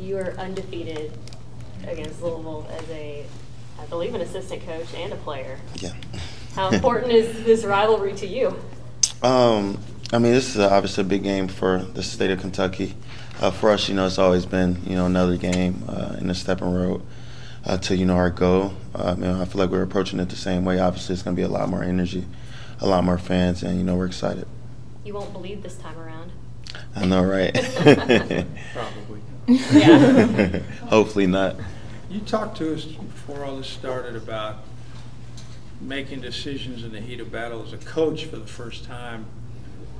You are undefeated against Louisville as I believe, an assistant coach and a player. Yeah. How important is this rivalry to you? I mean, this is obviously a big game for the state of Kentucky. For us, it's always been, another game in the stepping road to, our goal. I feel like we're approaching it the same way. Obviously, it's going to be a lot more energy, a lot more fans, and, we're excited. You won't believe this time around. I know, right? Probably. Yeah. Hopefully not. You talked to us before all this started about making decisions in the heat of battle as a coach for the first time,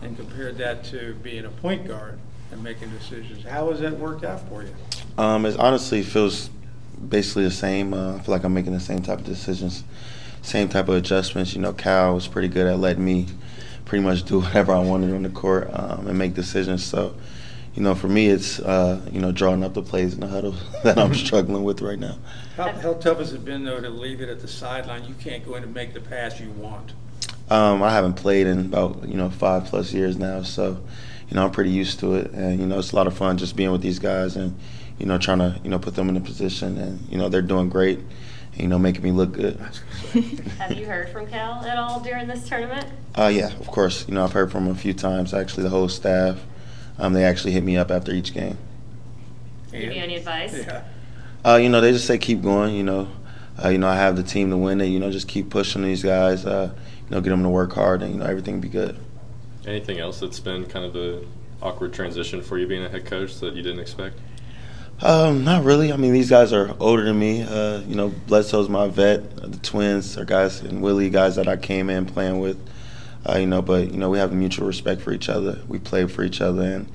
and compared that to being a point guard and making decisions. How has that worked out for you? It honestly feels basically the same. I feel like I'm making the same type of decisions, same type of adjustments. Cal was pretty good at letting me pretty much do whatever I wanted on the court and make decisions. So, for me, it's, drawing up the plays in the huddle that I'm struggling with right now. How tough has it been, though, to leave it at the sideline? You can't go in and make the pass you want. I haven't played in about, 5+ years now, so, I'm pretty used to it. And, it's a lot of fun just being with these guys and, trying to, put them in a position. And, they're doing great, and, making me look good. Have you heard from Cal at all during this tournament? Yeah, of course. I've heard from him a few times, actually, the whole staff. They actually hit me up after each game. Give you any advice? Yeah. They just say keep going, I have the team to win it, just keep pushing these guys, get them to work hard, and, everything will be good. Anything else that's been kind of an awkward transition for you being a head coach that you didn't expect? Not really. I mean, these guys are older than me. Bledsoe's my vet. The twins are guys, and Willie, guys that I came in playing with. But we have a mutual respect for each other. We play for each other,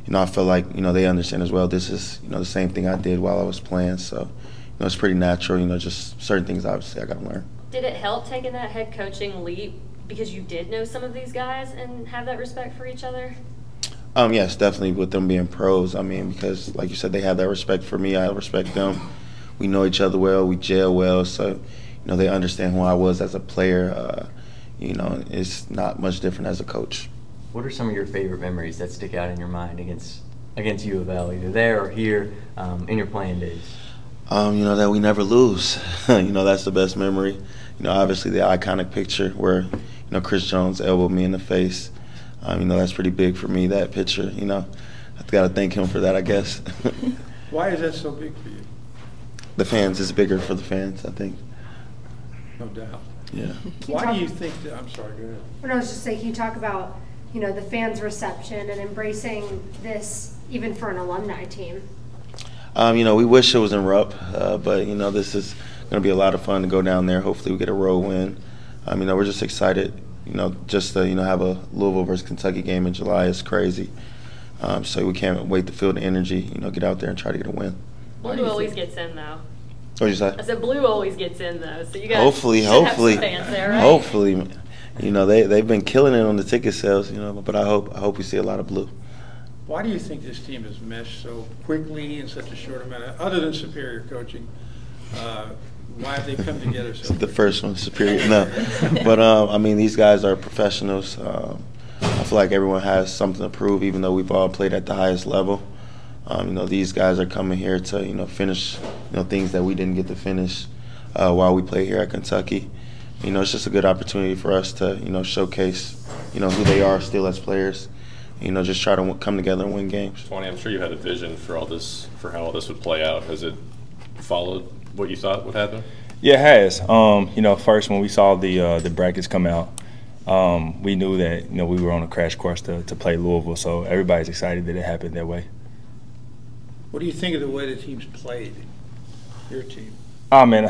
and I feel like they understand as well. This is the same thing I did while I was playing, so it's pretty natural. Just certain things obviously I got to learn. Did it help taking that head coaching leap because you did know some of these guys and have that respect for each other? Yes, definitely with them being pros. I mean, because like you said, they have that respect for me. I respect them. We know each other well. We gel well, so they understand who I was as a player. It's not much different as a coach. What are some of your favorite memories that stick out in your mind against U of L, either there or here in your playing days? That we never lose. That's the best memory. Obviously the iconic picture where, Chris Jones elbowed me in the face. That's pretty big for me, that picture. I've got to thank him for that, I guess. Why is that so big for you? The fans, it's bigger for the fans, I think. No doubt. Yeah. Why do you think that? I'm sorry, go ahead. When I was just saying, can you talk about, the fans' reception and embracing this even for an alumni team? We wish it was in Rupp, but, this is going to be a lot of fun to go down there. Hopefully we get a road win. We're just excited, just to, have a Louisville versus Kentucky game in July is crazy. So we can't wait to feel the energy, get out there and try to get a win. Blue always gets in, though. What did you say? I said blue always gets in, though. So you guys hopefully, have some fans there, right? Hopefully. They've been killing it on the ticket sales, but I hope we see a lot of blue. Why do you think this team has meshed so quickly in such a short amount of, other than superior coaching, why have they come together so The first one, superior, no. But, these guys are professionals. I feel like everyone has something to prove, even though we've all played at the highest level. These guys are coming here to, finish, things that we didn't get to finish while we play here at Kentucky. It's just a good opportunity for us to, showcase, who they are still as players. Just try to come together and win games. Twany, I'm sure you had a vision for all this, for how all this would play out. Has it followed what you thought would happen? Yeah, it has. First when we saw the brackets come out, we knew that we were on a crash course to play Louisville. So everybody's excited that it happened that way. What do you think of the way the teams played, your team? Oh, man,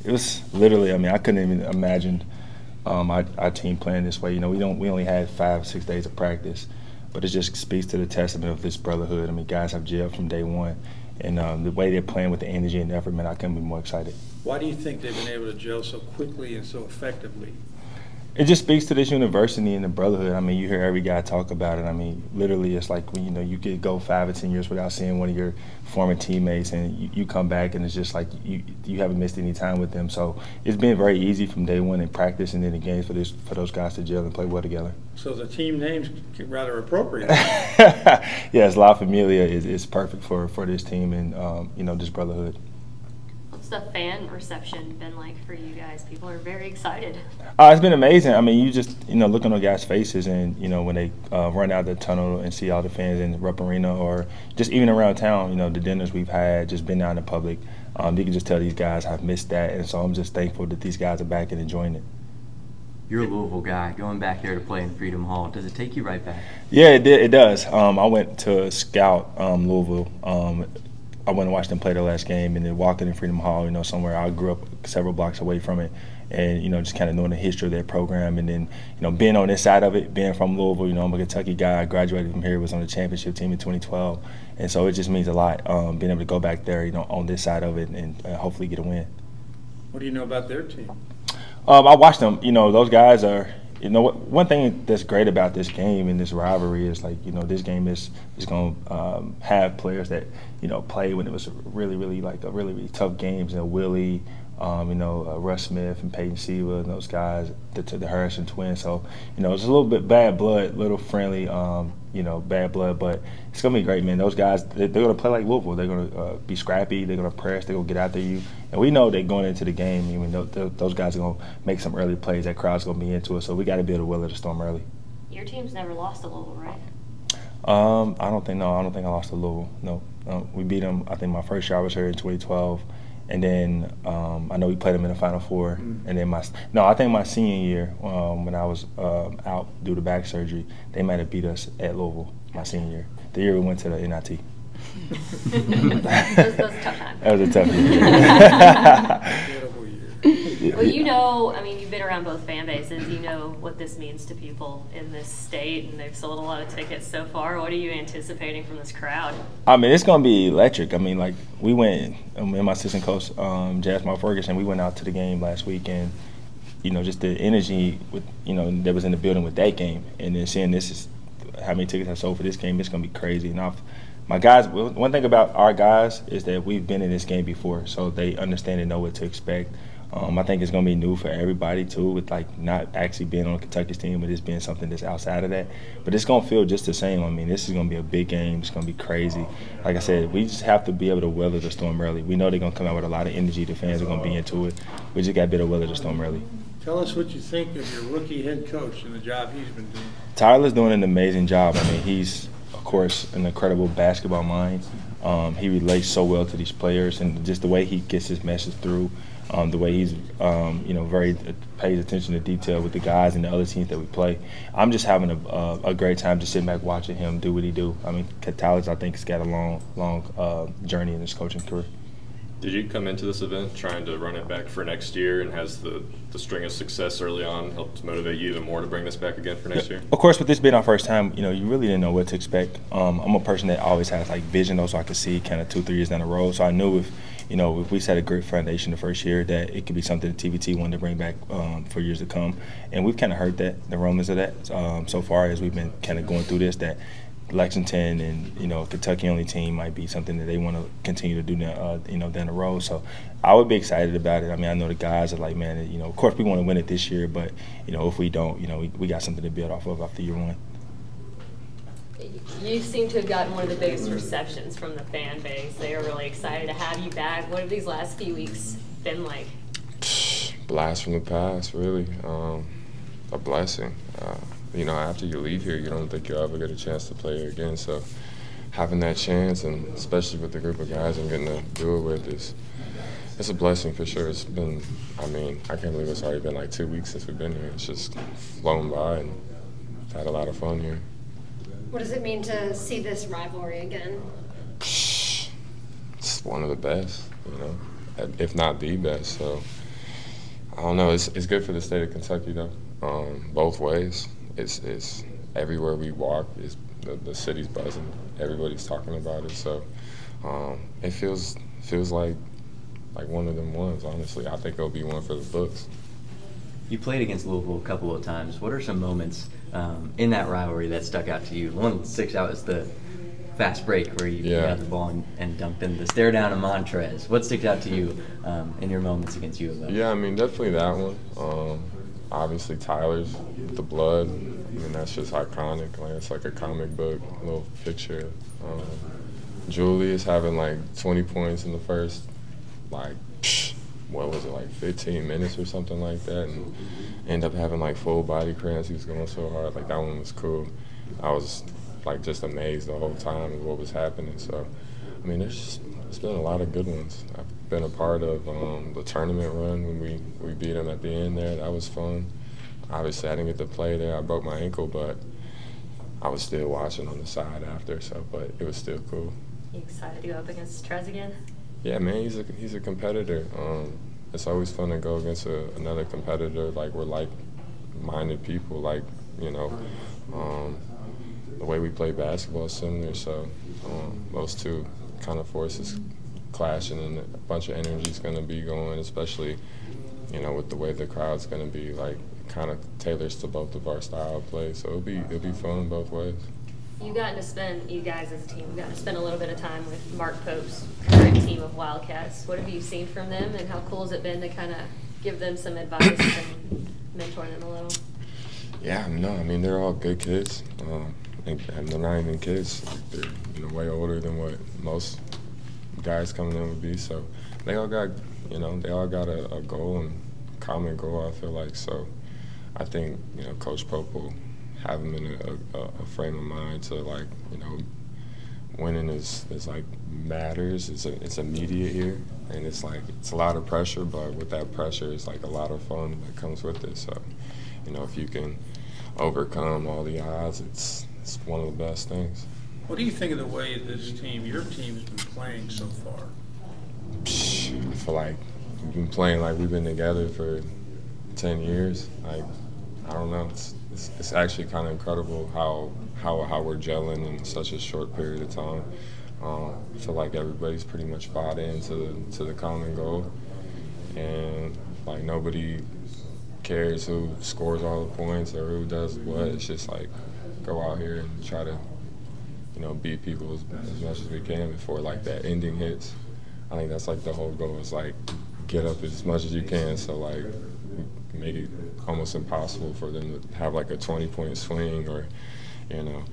it was literally, I couldn't even imagine our team playing this way. We only had 5-6 days of practice, but it just speaks to the testament of this brotherhood. Guys have gelled from day one, and the way they're playing with the energy and effort, man, I couldn't be more excited. Why do you think they've been able to gel so quickly and so effectively? It just speaks to this university and the brotherhood. I mean, you hear every guy talk about it. I mean, literally, it's like when you could go 5 or 10 years without seeing one of your former teammates, and you come back and it's just like you haven't missed any time with them. So it's been very easy from day one in practice and then in games for those guys to gel and play well together. So the team name's rather appropriate. Yes, La Familia is perfect for this team and this brotherhood. What's the fan reception been like for you guys? People are very excited. It's been amazing. I mean, you just look on those guys' faces, and when they run out the tunnel and see all the fans in the Rupp Arena, or just even around town, the dinners we've had, just been out in the public. You can just tell these guys have missed that, and so I'm just thankful that these guys are back and enjoying it. You're a Louisville guy, going back there to play in Freedom Hall. Does it take you right back? Yeah, it does. I went to scout Louisville. I went and watched them play their last game, and then walking in Freedom Hall, somewhere I grew up several blocks away from it, and just kind of knowing the history of their program, and then being on this side of it, being from Louisville, I'm a Kentucky guy. I graduated from here, was on the championship team in 2012, and so it just means a lot being able to go back there, on this side of it, and hopefully get a win. What do you know about their team? I watched them. Those guys are. One thing that's great about this game and this rivalry is this game is going to have players that play when it was really really tough games. Willie, Russ Smith and Peyton Siva and those guys, the Harrison twins. So it's a little bit bad blood, little friendly, bad blood, but it's gonna be great, man. Those guys, they're gonna play like Louisville. They're gonna be scrappy. They're gonna press. They're gonna get after you. And we know that going into the game, those guys are gonna make some early plays. That crowd's gonna be into it. So we got to be able to weather the storm early. Your team's never lost to Louisville, right? I don't think I lost to Louisville. No, we beat them. I think my first year I was here in 2012. And then I know we played them in the Final Four. And then I think my senior year, when I was out due to back surgery, they might have beat us at Louisville my senior year. The year we went to the NIT. That was a tough time. That was a tough year. Well, you've been around both fan bases. You know what this means to people in this state, and they've sold a lot of tickets so far. What are you anticipating from this crowd? It's going to be electric. We went, and my assistant coach, Jasmine Ferguson, we went out to the game last week, and, just the energy that was in the building with that game, and then seeing this is how many tickets I sold for this game, it's going to be crazy. And my guys, one thing about our guys is that we've been in this game before, so they understand and know what to expect. I think it's going to be new for everybody, too, with, not actually being on Kentucky's team, but this being something that's outside of that. But it's going to feel just the same. This is going to be a big game. It's going to be crazy. Like I said, we just have to be able to weather the storm early. We know they're going to come out with a lot of energy. The fans are going to be into it. We just got to be able to weather the storm early. Tell us what you think of your rookie head coach and the job he's been doing. Tyler's doing an amazing job. he's, of course, an incredible basketball mind. He relates so well to these players, and just the way he gets his message through. The way he's, very pays attention to detail with the guys and the other teams that we play. I'm just having a great time just sitting back watching him do what he do. Tyler's, I think, has got a long journey in his coaching career. Did you come into this event trying to run it back for next year, and has the string of success early on helped motivate you even more to bring this back again for next year? Of course, with this being our first time, you really didn't know what to expect. I'm a person that always has vision, though, so I could see kind of 2-3 years down the road. So I knew if we set a great foundation the first year, that it could be something that TBT wanted to bring back for years to come. And we've kind of heard that, the rumors of that, so far as we've been kind of going through this, that Lexington and, a Kentucky-only team might be something that they want to continue to do, down the road. So I would be excited about it. I know the guys are like, man, of course we want to win it this year, but, if we don't, we got something to build off of after year one. You seem to have gotten one of the biggest receptions from the fan base. They are really excited to have you back. What have these last few weeks been like? Blast from the past, really. A blessing. After you leave here, you don't think you'll ever get a chance to play here again. So having that chance, and especially with the group of guys I'm getting to do it with, it's a blessing for sure. It's been, I can't believe it's already been 2 weeks since we've been here. It's just flown by, and had a lot of fun here. What does it mean to see this rivalry again? It's one of the best, if not the best. So I don't know. It's good for the state of Kentucky, though, both ways. It's everywhere we walk. The city's buzzing. Everybody's talking about it. So it feels like one of them ones. Honestly, I think it'll be one for the books. You played against Louisville a couple of times. What are some moments in that rivalry that stuck out to you? The one that sticks out is the fast break where you got the ball and dumped in the stare down of Montrez. What sticks out to you in your moments against U of L? Yeah, I mean, definitely that one. Obviously, Tyler's with the blood. I mean, that's just iconic. Like, it's like a comic book little picture. Julius having like 20 points in the first, like, what was it, like 15 minutes or something like that, and end up having like full body cramps. He was going so hard. Like, that one was cool. I was like just amazed the whole time of what was happening. So, I mean, there's been a lot of good ones. I've been a part of the tournament run when we beat them at the end there. That was fun. Obviously, I didn't get to play there. I broke my ankle, but I was still watching on the side after. So, but it was still cool. You excited to go up against Trez again? Yeah, man, he's a competitor. It's always fun to go against another competitor. Like, we're like-minded people. Like, you know, the way we play basketball is similar. So those two kind of forces clashing, and a bunch of energy is going to be going, especially, you know, with the way the crowd's going to be. Like, kind of tailors to both of our style of play. So it'll be fun both ways. You guys as a team, got to spend a little bit of time with Mark Pope's current team of Wildcats. What have you seen from them, and how cool has it been to kind of give them some advice and mentor them a little? Yeah, no, I mean, they're all good kids, and they're not even kids. They're, you know, way older than what most guys coming in would be. So they all got, you know, a goal and common goal, I feel like. So I think, you know, Coach Pope will have them in a frame of mind to, like, you know, winning is like matters. It's immediate here, and it's like it's a lot of pressure, but with that pressure, it's like a lot of fun that comes with it. So, you know, if you can overcome all the odds, it's one of the best things. What do you think of the way your team has been playing so far? I feel like we've been playing like we've been together for 10 years. Like, I don't know. It's actually kind of incredible how we're gelling in such a short period of time. I feel like everybody's pretty much bought into the common goal, and like nobody cares who scores all the points or who does what. It's just like go out here and try to, you know, beat people as much as we can before like that ending hits. I think that's like the whole goal is like get up as much as you can, so like make it almost impossible for them to have like a 20-point swing, or, you know,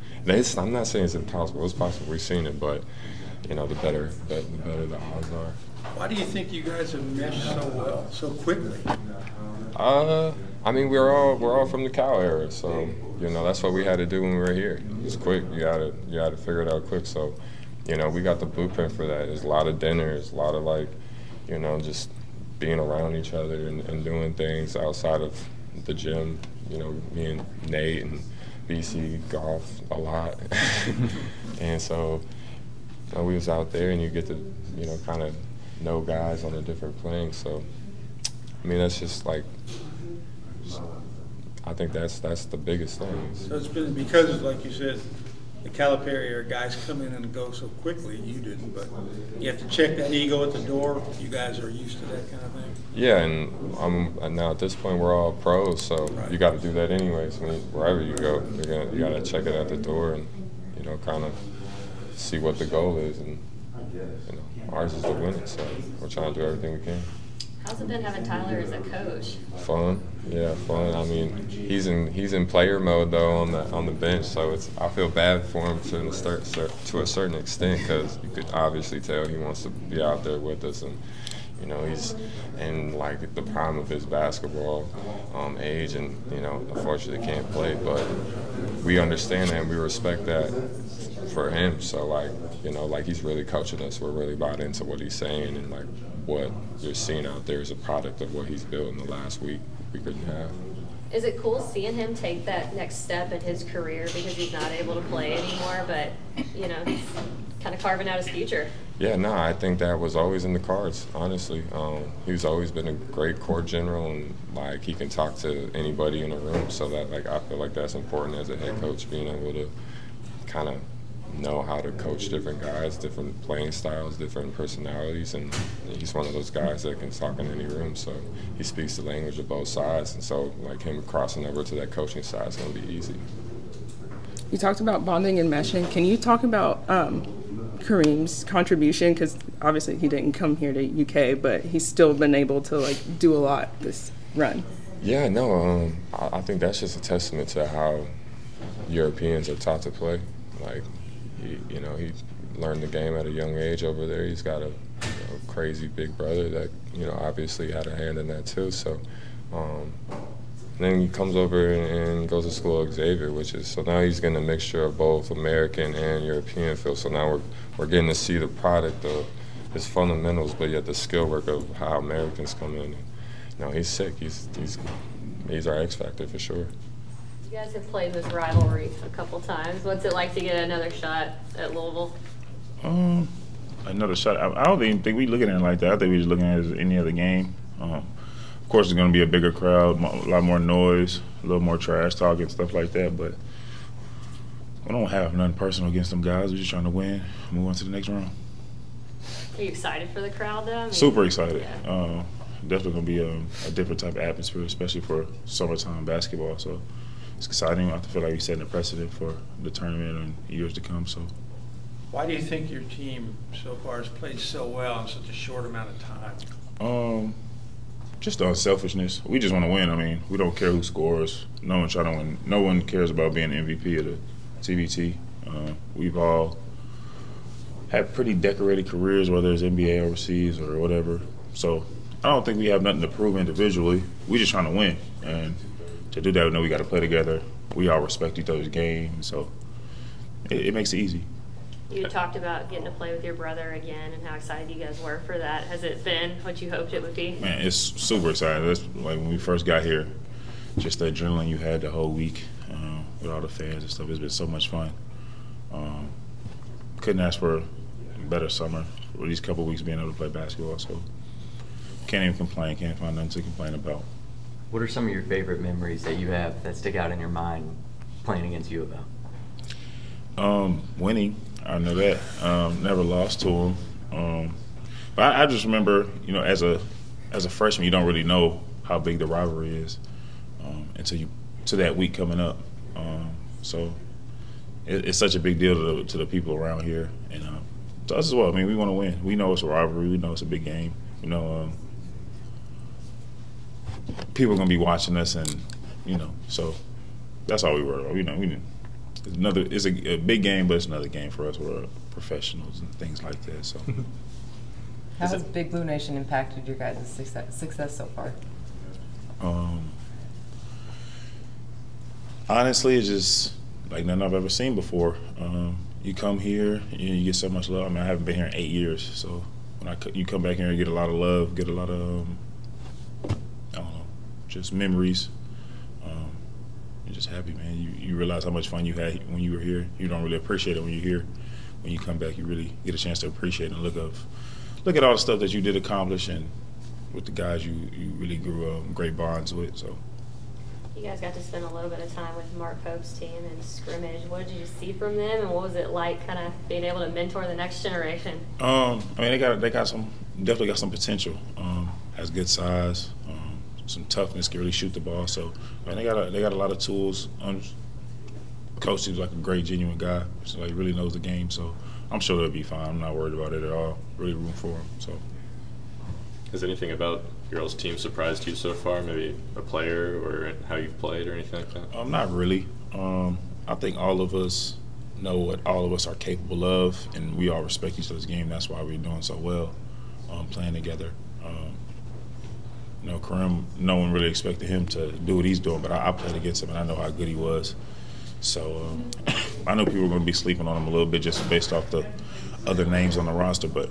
I'm not saying it's impossible. It's possible. We've seen it, but, you know, the better the odds are. Why do you think you guys have meshed so well, so quickly? I mean, we're all from the Cal era, so, you know, that's what we had to do when we were here. It's quick. You gotta figure it out quick. So, you know, we got the blueprint for that. There's a lot of dinners, a lot of, like, you know, just being around each other and doing things outside of the gym. You know, me and Nate and BC golf a lot. And so, you know, we was out there, and you get to, you know, kind of know guys on a different plane. So, I mean, that's just like, I think that's the biggest thing. So it's been because, like you said, the Calipari era guys come in and go so quickly. You didn't, but you have to check that ego at the door. You guys are used to that kind of thing. Yeah, and now at this point we're all pros, so right. You got to do that anyways. Wherever you go, you got to check it at the door and, you know, kind of see what the goal is, and, you know, ours is to win it. So we're trying to do everything we can. How's it been having Tyler as a coach? Fun, yeah, fun. I mean, he's in player mode though on the bench, so I feel bad for him to a certain extent, because you could obviously tell he wants to be out there with us, and, you know, he's in like the prime of his basketball age, and, you know, unfortunately can't play, but we understand that and we respect that for him. So, like, you know, like, he's really coaching us. We're really bought into what he's saying, and like what you're seeing out there is a product of what he's built in the last week and a half. Is it cool seeing him take that next step in his career, because he's not able to play anymore, but, you know, he's kind of carving out his future? Yeah, no, I think that was always in the cards, honestly. He's always been a great court general, and, like, he can talk to anybody in the room, so that, like, I feel like that's important as a head coach, being able to kind of know how to coach different guys, different playing styles, different personalities, and he's one of those guys that can talk in any room. So he speaks the language of both sides, and so like him crossing over to that coaching side is going to be easy. You talked about bonding and meshing. Can you talk about Kerem's contribution? Because obviously he didn't come here to UK, but he's still been able to like do a lot this run. Yeah, no, I think that's just a testament to how Europeans are taught to play. Like, he learned the game at a young age over there. He's got a crazy big brother that, obviously had a hand in that too. So then he comes over and goes to school at Xavier, so now he's getting a mixture of both American and European feel. So now we're getting to see the product of his fundamentals, but yet the skill work of how Americans come in. No, he's sick. He's our X factor for sure. You guys have played this rivalry a couple times. What's it like to get another shot at Louisville? Another shot. I don't even think we looking at it like that. I think we just looking at it as any other game. Of course, it's going to be a bigger crowd, a lot more noise, a little more trash talking, stuff like that. But we don't have nothing personal against them guys. We're just trying to win, move on to the next round. Are you excited for the crowd, though? Super excited. Yeah. Definitely going to be a different type of atmosphere, especially for summertime basketball. So it's exciting. I feel like we're setting a precedent for the tournament and years to come. So, why do you think your team so far has played so well in such a short amount of time? Just the unselfishness. We just want to win. I mean, we don't care who scores. No one trying to win. No one cares about being MVP of the TBT. We've all had pretty decorated careers, whether it's NBA, overseas, or whatever. So I don't think we have nothing to prove individually. We just trying to win, and to do that, we know we got to play together. We all respect each other's game, so it makes it easy. You talked about getting to play with your brother again and how excited you guys were for that. Has it been what you hoped it would be? Man, it's super exciting. That's like when we first got here, just the adrenaline you had the whole week with all the fans and stuff. It's been so much fun. Couldn't ask for a better summer for these couple of weeks being able to play basketball. So can't even complain. Can't find nothing to complain about. What are some of your favorite memories that you have that stick out in your mind playing against U of L? Winning. I know that. Never lost to them. But I just remember, as a freshman, you don't really know how big the rivalry is until that week coming up. So it's such a big deal to the people around here, and to us as well. I mean, we want to win. We know it's a rivalry. We know it's a big game. People are gonna be watching us, and so that's all we worry about. It's a big game, but it's another game for us. We're professionals and things like that. So, how has Big Blue Nation impacted your guys' success so far? Honestly, it's just like nothing I've ever seen before. You come here, you get so much love. I mean, I haven't been here in 8 years, so when you come back here and get a lot of love, get a lot of just memories. You're just happy, man. You realize how much fun you had when you were here. You don't really appreciate it when you're here. When you come back, you really get a chance to appreciate it and look at all the stuff that you did accomplish, and with the guys you really grew great bonds with. So you guys got to spend a little bit of time with Mark Pope's team and scrimmage. What did you see from them, and what was it like, kind of being able to mentor the next generation? I mean, they definitely got some potential. Has good size. Some toughness, can really shoot the ball. So, man, they got a lot of tools. Coach seems like a great, genuine guy. So, he really knows the game. So, I'm sure they'll be fine. I'm not worried about it at all. Really room for them. So, has anything about your all's team surprised you so far? Maybe a player or how you've played or anything like that? Not really. I think all of us know what all of us are capable of, and we all respect each other's game. That's why we're doing so well, playing together. Kerem, no one really expected him to do what he's doing, but I played against him, and I know how good he was. So I know people were going to be sleeping on him a little bit just based off the other names on the roster, but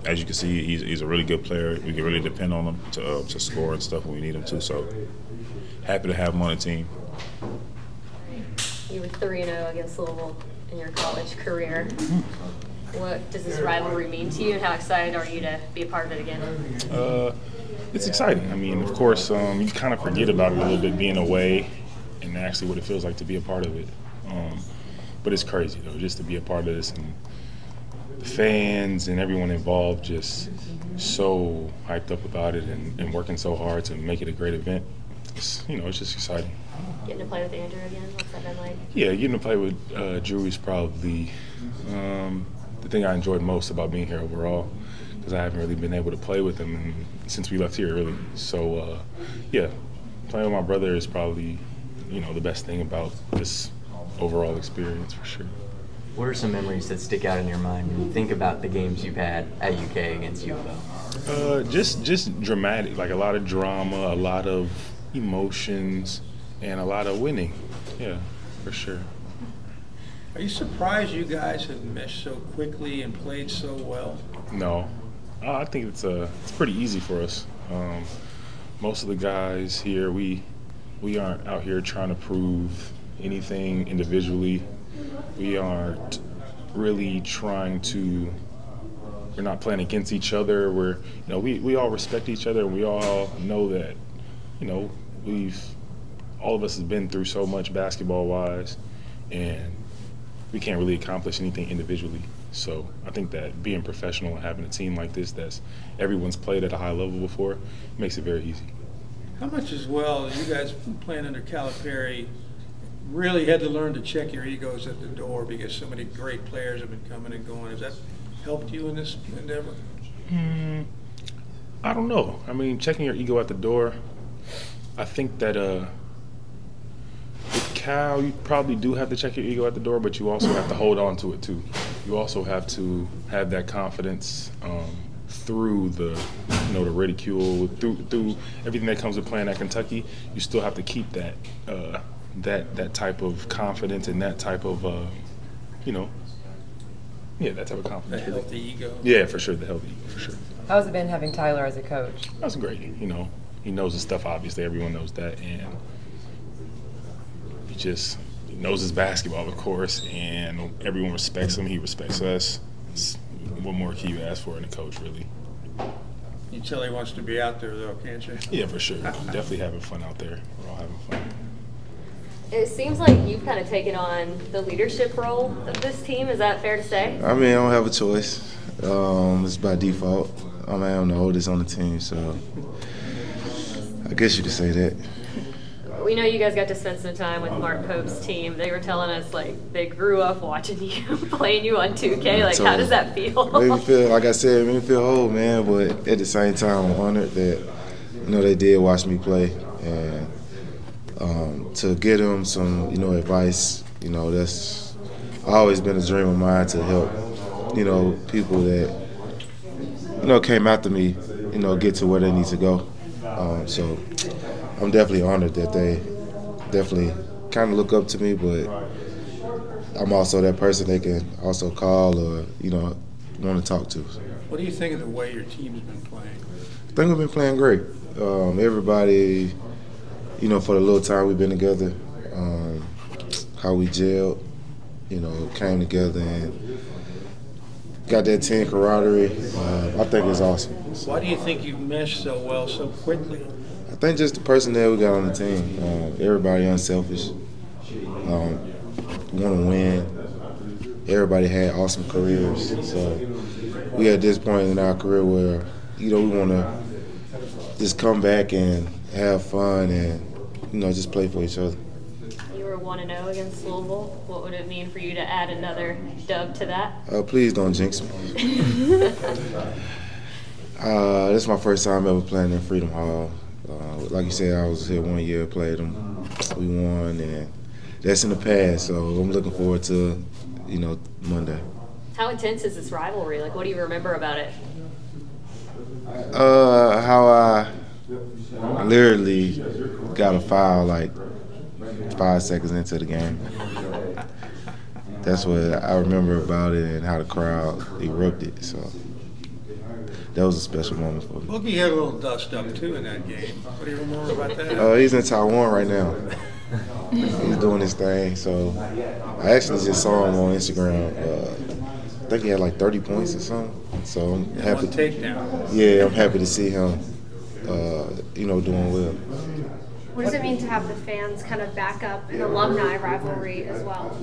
as you can see, he's a really good player. We can really depend on him to score and stuff when we need him to. So happy to have him on the team. You were 3-0 against Louisville in your college career. What does this rivalry mean to you, and how excited are you to be a part of it again? It's exciting. I mean, of course, you kind of forget about it a little bit being away and actually what it feels like to be a part of it. but it's crazy though, just to be a part of this, and the fans and everyone involved just so hyped up about it and working so hard to make it a great event. It's, it's just exciting. Getting to play with Andrew again, what's that been like? Yeah, getting to play with Drew is probably the thing I enjoyed most about being here overall, because I haven't really been able to play with him since we left here, really. So, yeah, playing with my brother is probably, the best thing about this overall experience for sure. What are some memories that stick out in your mind when you think about the games you've had at UK against U of L? Just dramatic, like a lot of drama, a lot of emotions, and a lot of winning. Yeah, for sure. Are you surprised you guys have meshed so quickly and played so well? No, I think it's pretty easy for us. Most of the guys here, we aren't out here trying to prove anything individually. We aren't really trying to. We're not playing against each other. We all respect each other, and we all know that, all of us have been through so much basketball-wise, and we can't really accomplish anything individually. So I think that being professional and having a team like this everyone's played at a high level before makes it very easy. How much as well, you guys playing under Calipari really had to learn to check your egos at the door because so many great players have been coming and going. Has that helped you in this endeavor? I don't know. I mean, checking your ego at the door, I think that with Cal, you probably do have to check your ego at the door, but you also have to hold on to it too. You also have to have that confidence through the ridicule, through everything that comes with playing at Kentucky. You still have to keep that that type of confidence and that type of that type of confidence. The healthy ego. Yeah, for sure, the healthy ego, for sure. How's it been having Tyler as a coach? That's great. He knows his stuff. Obviously, everyone knows that, and he knows his basketball, of course, and everyone respects him. He respects us. What more can you ask for in a coach, really? You tell he wants to be out there, though, can't you? Yeah, for sure. Definitely having fun out there. We're all having fun. It seems like you've kind of taken on the leadership role of this team. Is that fair to say? I mean, I don't have a choice. It's by default. I am the oldest on the team, so I guess you could say that. We know you guys got to spend some time with Mark Pope's team. They were telling us, they grew up watching you, playing you on 2K. So, how does that feel? Made me feel, like I said, made me feel old, man. But at the same time, I'm honored that, they did watch me play. And to get them some, advice, that's always been a dream of mine to help, people that, came after me, get to where they need to go. So I'm definitely honored that they definitely kind of look up to me, but I'm also that person they can also call or, want to talk to. What do you think of the way your team's been playing? I think we've been playing great. Everybody, for the little time we've been together, how we gelled, came together and got that team camaraderie. I think it's awesome. Why do you think you've meshed so well so quickly? I think just the personnel we got on the team. Everybody unselfish, want to win. Everybody had awesome careers. So we at this point in our career where, we want to just come back and have fun and, just play for each other. You were 1-0 against Louisville. What would it mean for you to add another dub to that? Please don't jinx me. This is my first time ever playing in Freedom Hall. Like you said, I was here 1 year, played them. We won, and that's in the past. So I'm looking forward to, Monday. How intense is this rivalry? What do you remember about it? How I literally got a foul 5 seconds into the game. That's what I remember about it and how the crowd erupted. So that was a special moment for me. Boogie had a little dust up, too, in that game. What do you remember about that? He's in Taiwan right now. He's doing his thing. So I actually just saw him on Instagram. I think he had 30 points or something. So I'm happy. One takedown. Yeah, I'm happy to see him, doing well. What does it mean to have the fans kind of back up an alumni rivalry as well?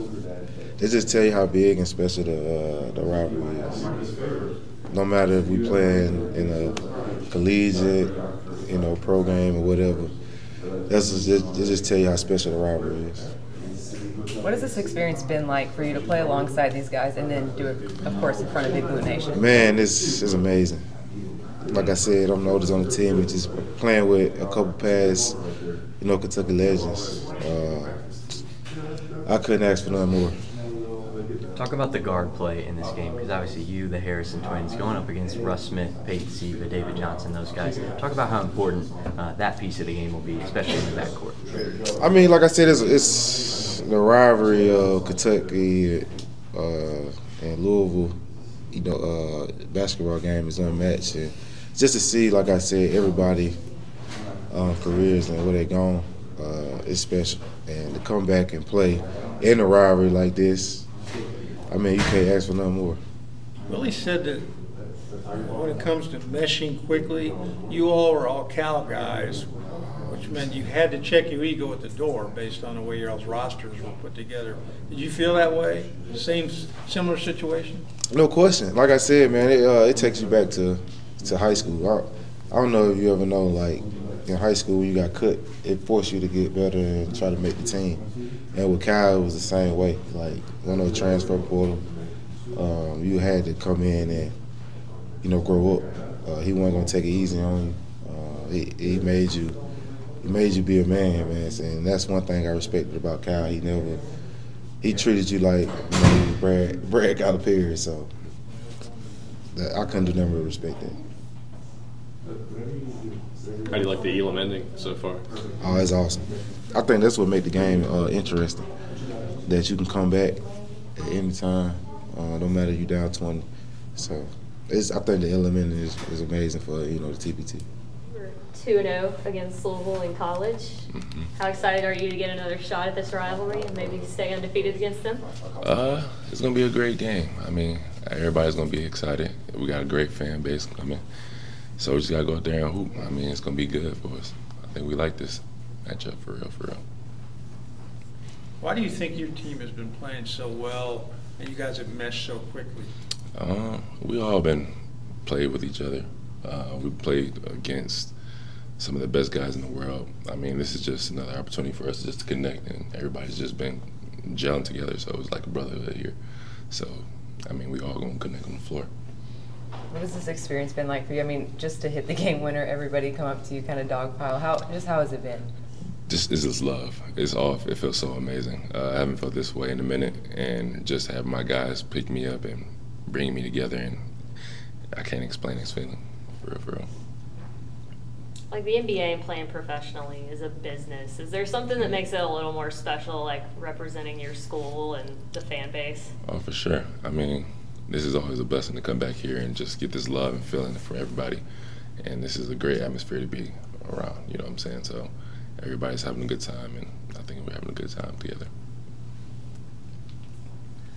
They just tell you how big and special the rivalry is. No matter if we play in a collegiate, pro game or whatever, they just tell you how special the rivalry is. What has this experience been like for you to play alongside these guys and then do it, of course, in front of Big Blue Nation? Man, it's amazing. Like I said, I'm the oldest on the team, and just playing with a couple past, Kentucky legends. I couldn't ask for nothing more. Talk about the guard play in this game, because obviously you, the Harrison twins, going up against Russ Smith, Peyton Siva, David Johnson, those guys. Talk about how important that piece of the game will be, especially in the backcourt. I mean, like I said, it's the rivalry of Kentucky and Louisville. Basketball game is unmatched. And just to see, like I said, everybody careers and where they're going is special. And to come back and play in a rivalry like this, I mean, you can't ask for nothing more. Willie said that when it comes to meshing quickly, you all were all Cal guys, which meant you had to check your ego at the door based on the way your all's rosters were put together. Did you feel that way? Similar situation? No question. Like I said, man, it takes you back to high school. I don't know if you ever know, like, in high school when you got cut, it forced you to get better and try to make the team. And with Kyle, it was the same way. Like, one of the transfer portal, you had to come in and, grow up. He wasn't gonna take it easy on you. He made you be a man, and that's one thing I respected about Kyle. He treated you like Brad Calipari, so I couldn't do nothing but respect that. How do you like the Elam ending so far? Oh, it's awesome. I think that's what made the game interesting, that you can come back at any time, no matter you down 20. So I think the Elam ending is amazing for, the TBT. We're 2-0 against Louisville in college. Mm-hmm. How excited are you to get another shot at this rivalry and maybe stay undefeated against them? It's going to be a great game. I mean, everybody's going to be excited. We got a great fan base coming. So we just got to go out there and hoop. I mean, it's going to be good for us. I think we like this matchup for real, for real. Why do you think your team has been playing so well and you guys have meshed so quickly? We all been played with each other. We played against some of the best guys in the world. I mean, this is just another opportunity for us just to connect, and everybody's just been gelling together, so it's like a brotherhood here. So, I mean, we all going to connect on the floor. What has this experience been like for you? I mean, just to hit the game winner, everybody come up to you, kind of dogpile. How has it been? It's just love. It's off. It feels so amazing. I haven't felt this way in a minute, and just have my guys pick me up and bring me together, and I can't explain this feeling, for real, for real. Like the NBA and playing professionally is a business. Is there something that makes it a little more special, like representing your school and the fan base? Oh, for sure. I mean, this is always a blessing to come back here and just get this love and feeling from everybody. And this is a great atmosphere to be around, you know what I'm saying? So everybody's having a good time, and I think we're having a good time together.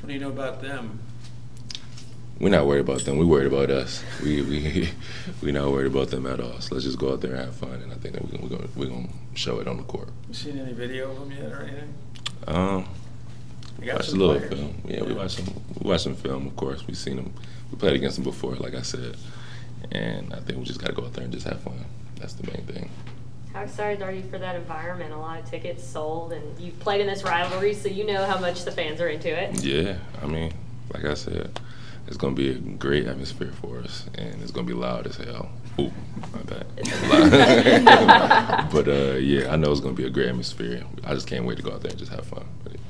What do you know about them? We're not worried about them. We're worried about us. We're not worried about them at all. So let's just go out there and have fun, and I think that we're gonna show it on the court. You seen any video of them yet or anything? We watched a little film. Yeah, we watched some film, of course. We've seen them. We played against them before, like I said. And I think we just got to go out there and just have fun. That's the main thing. How excited are you for that environment? A lot of tickets sold, and you've played in this rivalry, so you know how much the fans are into it. Yeah, I mean, like I said, it's going to be a great atmosphere for us, and it's going to be loud as hell. Ooh, my bad. But, yeah, I know it's going to be a great atmosphere. I just can't wait to go out there and just have fun with it.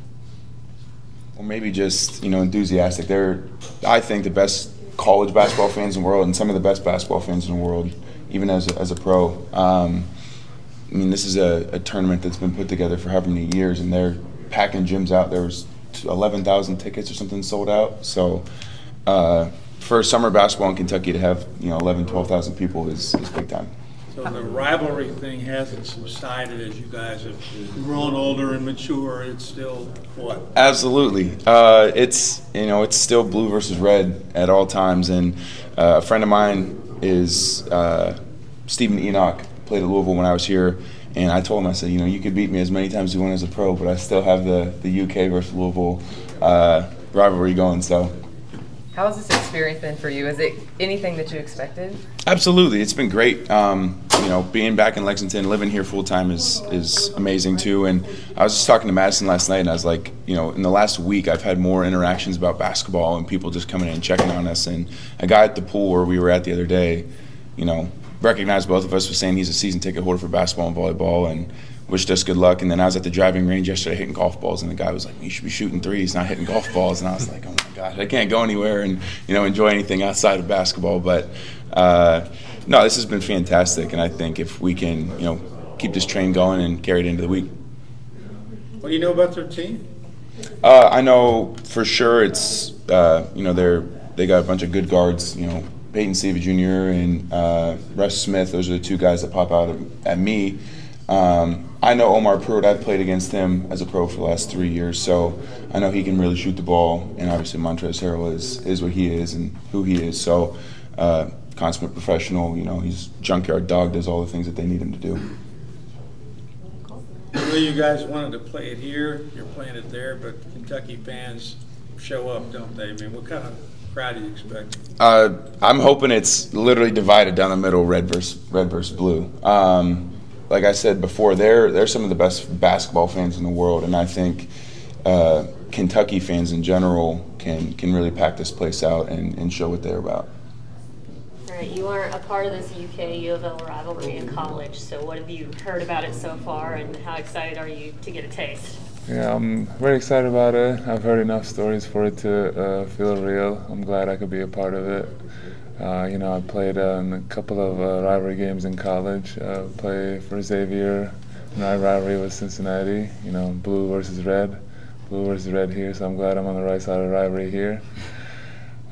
Or maybe just, enthusiastic. They're, I think, the best college basketball fans in the world and some of the best basketball fans in the world, even as a pro. I mean, this is a tournament that's been put together for however many years, and they're packing gyms out. There was 11,000 tickets or something sold out. So for summer basketball in Kentucky to have 11,000, 12,000 people is big time. So the rivalry thing hasn't subsided as you guys have grown older and mature. It's still what? Absolutely. It's it's still blue versus red at all times. And a friend of mine is Stephen Enoch, played at Louisville when I was here, And I told him, I said, you know, you could beat me as many times as you want as a pro, but I still have the UK versus Louisville rivalry going. So. How has this experience been for you? Is it anything that you expected? Absolutely, it's been great. You know, being back in Lexington, living here full time is amazing too. And I was just talking to Madison last night, and I was like, you know, in the last week, I've had more interactions about basketball and people just coming in and checking on us. And a guy at the pool where we were at the other day, you know, recognized both of us, was saying he's a season ticket holder for basketball and volleyball, and wished us good luck. And then I was at the driving range yesterday hitting golf balls, and the guy was like, you should be shooting threes, not hitting golf balls. And I was like, oh my God, I can't go anywhere and, you know, enjoy anything outside of basketball. But no, this has been fantastic, and I think if we can, you know, keep this train going and carry it into the week. What do you know about their team? I know for sure it's, you know, they got a bunch of good guards, you know, Peyton Siva Jr. and Russ Smith. Those are the two guys that pop out at me. I know Omar Pruitt. I've played against him as a pro for the last 3 years, so I know he can really shoot the ball. And obviously Montrezl Harrell is what he is and who he is. So consummate professional. You know, he's junkyard dog. Does all the things that they need him to do. I know you guys wanted to play it here. You're playing it there, but Kentucky fans show up, don't they? I mean, what kind of crowd do you expect? I'm hoping it's literally divided down the middle, red versus blue. Like I said before, they're some of the best basketball fans in the world, and I think Kentucky fans in general can really pack this place out and show what they're about. All right, you aren't a part of this UK-U of L rivalry in college, so what have you heard about it so far, and how excited are you to get a taste? Yeah, I'm very excited about it. I've heard enough stories for it to feel real. I'm glad I could be a part of it. You know, I played in a couple of rivalry games in college. Played for Xavier, and our rivalry was Cincinnati. You know, blue versus red here. So I'm glad I'm on the right side of the rivalry here.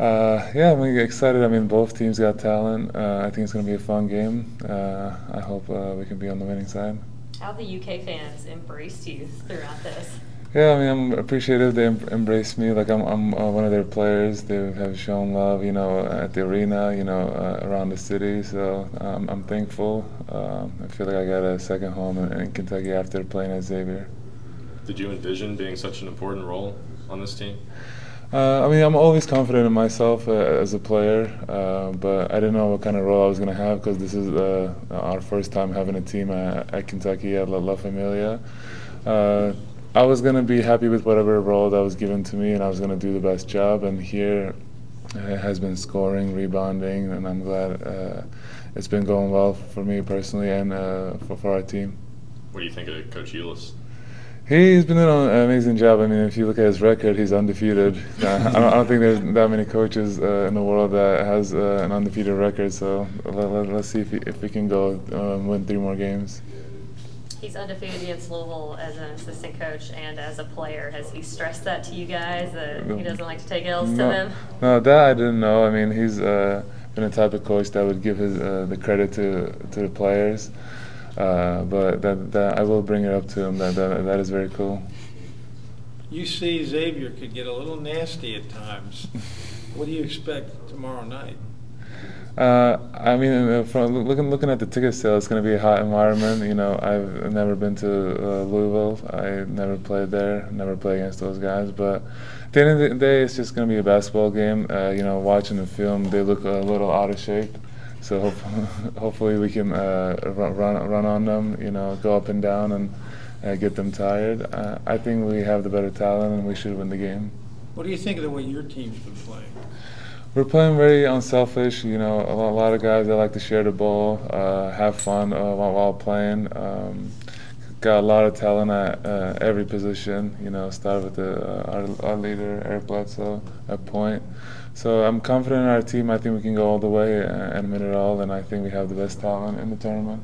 Yeah, I'm excited. I mean, both teams got talent. I think it's going to be a fun game. I hope we can be on the winning side. How have the UK fans embraced you throughout this? Yeah, I mean, I'm appreciative. They embrace me like I'm one of their players. They have shown love, you know, at the arena, you know, around the city. So I'm thankful. I feel like I got a second home in Kentucky after playing at Xavier. Did you envision being such an important role on this team? I mean, I'm always confident in myself as a player, but I didn't know what kind of role I was going to have because this is our first time having a team at Kentucky at La Familia. I was going to be happy with whatever role that was given to me, and I was going to do the best job. And here it has been scoring, rebounding, and I'm glad it's been going well for me personally and for our team. What do you think of Coach Ulis? He's been doing an amazing job. I mean, if you look at his record, he's undefeated. I don't think there's that many coaches in the world that has an undefeated record. So let's see if we can go win 3 more games. He's undefeated against Louisville as an assistant coach and as a player. Has he stressed that to you guys, that he doesn't like to take L's to them? No, that I didn't know. I mean, he's been the type of coach that would give his the credit to the players. But that I will bring it up to him. That is very cool. You see Xavier could get a little nasty at times. What do you expect tomorrow night? I mean, from looking at the ticket sales, it's going to be a hot environment. You know, I've never been to Louisville. I never played there. Never played against those guys. But at the end of the day, it's just going to be a basketball game. You know, watching the film, they look a little out of shape. So hopefully we can run on them. You know, go up and down and get them tired. I think we have the better talent and we should win the game. What do you think of the way your team's been playing? We're playing very unselfish. You know, a lot of guys that like to share the ball, have fun while playing. Got a lot of talent at every position. You know, started with our leader, Eric Bledsoe, at point. So I'm confident in our team. I think we can go all the way and win it all, and I think we have the best talent in the tournament.